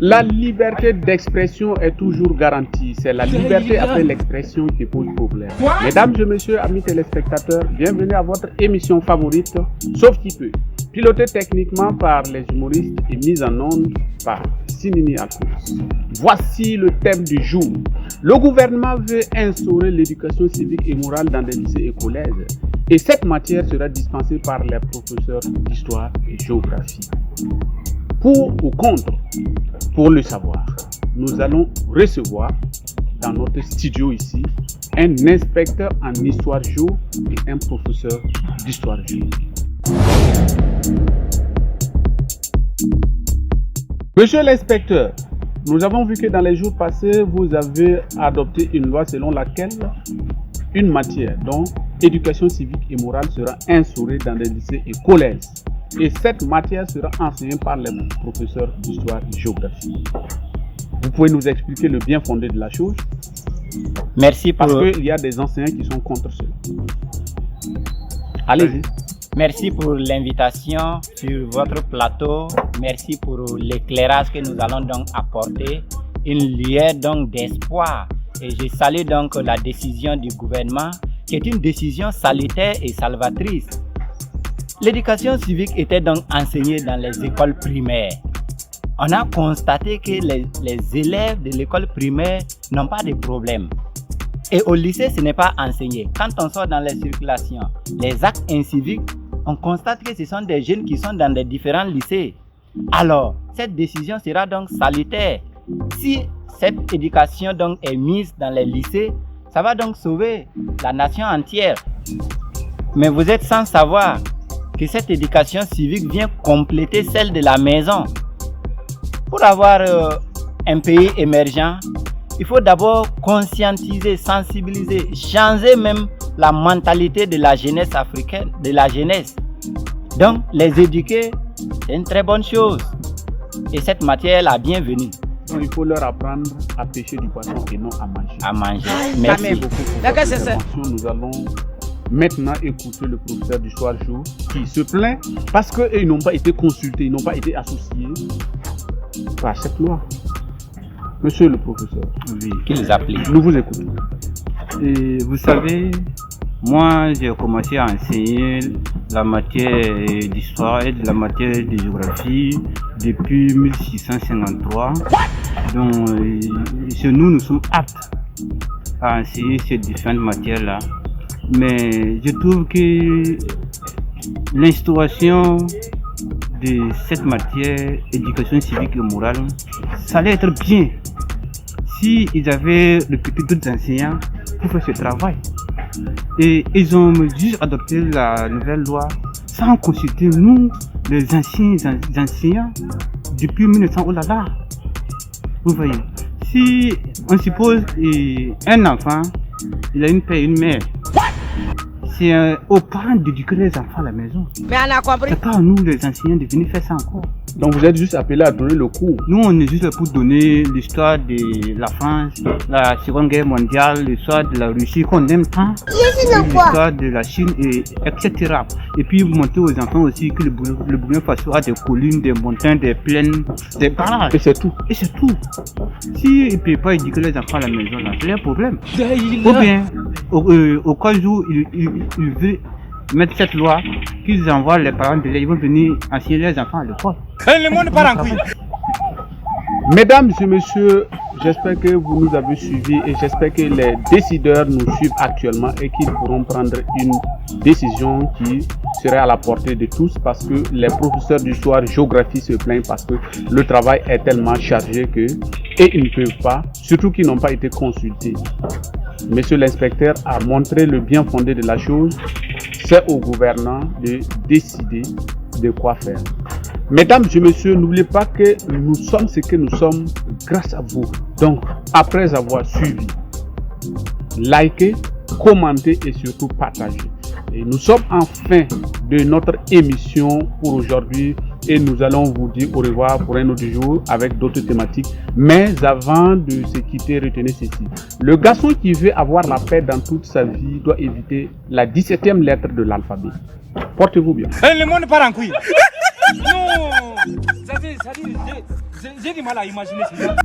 La liberté d'expression est toujours garantie. C'est la liberté après l'expression qui pose problème. Mesdames et messieurs, amis téléspectateurs, bienvenue à votre émission favorite, Sauf qui peut. Pilotée techniquement par les humoristes et mise en onde par Sinini Alphonse. Voici le thème du jour. Le gouvernement veut instaurer l'éducation civique et morale dans des lycées et collèges. Et cette matière sera dispensée par les professeurs d'histoire et géographie. Pour ou contre, pour le savoir, nous allons recevoir dans notre studio ici un inspecteur en histoire géo et un professeur d'histoire géo. Monsieur l'inspecteur, nous avons vu que dans les jours passés, vous avez adopté une loi selon laquelle une matière, dont éducation civique et morale, sera instaurée dans les lycées et collèges. Et cette matière sera enseignée par les professeurs d'histoire et géographie. Vous pouvez nous expliquer le bien fondé de la chose? Merci pour... Parce qu'il y a des enseignants qui sont contre cela. Allez-y. Merci pour l'invitation sur votre plateau. Merci pour l'éclairage que nous allons donc apporter. Une lueur donc d'espoir. Et je salue donc la décision du gouvernement qui est une décision salutaire et salvatrice. L'éducation civique était donc enseignée dans les écoles primaires. On a constaté que les élèves de l'école primaire n'ont pas de problème. Et au lycée, ce n'est pas enseigné. Quand on sort dans les circulations, les actes inciviques, on constate que ce sont des jeunes qui sont dans des différents lycées. Alors, cette décision sera donc salutaire. Si cette éducation donc est mise dans les lycées, ça va donc sauver la nation entière. Mais vous êtes sans savoir que cette éducation civique vient compléter celle de la maison. Pour avoir un pays émergent, il faut d'abord conscientiser, sensibiliser, changer même la mentalité de la jeunesse africaine, de la jeunesse. Donc, les éduquer, c'est une très bonne chose. Et cette matière est la bienvenue. Donc, il faut leur apprendre à pêcher du poisson et non à manger. À manger. Merci beaucoup pour votre intervention. Nous allons maintenant écouter le professeur d'histoire géo qui se plaint parce qu'ils n'ont pas été consultés, ils n'ont pas été associés par cette loi. Monsieur le professeur, oui, qu'ils appliquent. Nous vous écoutons. Et vous savez, moi j'ai commencé à enseigner la matière d'histoire et de la matière de géographie depuis 1653. Donc chez nous sommes aptes à enseigner ces différentes matières-là. Mais je trouve que l'instauration de cette matière, éducation civique et morale, ça allait être bien si ils avaient recruté d'autres enseignants pour faire ce travail. Et ils ont juste adopté la nouvelle loi sans consulter nous, les anciens enseignants, depuis 1900. Oh là là! Vous voyez, si on suppose un enfant, il a une père et une mère, c'est aux parents d'éduquer les enfants à la maison. Mais on a compris. C'est pas à nous les enseignants de venir faire ça encore. Donc vous êtes juste appelés à donner le cours. Nous on est juste là pour donner l'histoire de la France, la Seconde Guerre mondiale, l'histoire de la Russie qu'on aime tant, l'histoire de la Chine, etc. Et puis montrer aux enfants aussi que le Burkina Faso a des collines, des montagnes, des plaines, des barrages. Et c'est tout. Et c'est tout. S'ils ne peuvent pas éduquer les enfants à la maison, là, c'est un problème. Ou bien, au cas où ils veulent mettre cette loi, qu'ils envoient les parents de ils vont venir enseigner les enfants à l'école. Le monde part en couille. Mesdames et messieurs, j'espère que vous nous avez suivis et j'espère que les décideurs nous suivent actuellement et qu'ils pourront prendre une décision qui serait à la portée de tous parce que les professeurs d'histoire géographie se plaignent parce que le travail est tellement chargé que et ils ne peuvent pas, surtout qu'ils n'ont pas été consultés. Monsieur l'inspecteur a montré le bien fondé de la chose. C'est au gouvernant de décider de quoi faire. Mesdames et messieurs, n'oubliez pas que nous sommes ce que nous sommes grâce à vous. Donc, après avoir suivi, likez, commentez et surtout partagez. Et nous sommes en fin de notre émission pour aujourd'hui et nous allons vous dire au revoir pour un autre jour avec d'autres thématiques. Mais avant de se quitter, retenez ceci. Le garçon qui veut avoir la paix dans toute sa vie doit éviter la 17e lettre de l'alphabet. Portez-vous bien. Le monde part en couille. Non. Ça dit. J'ai du mal à imaginer ça.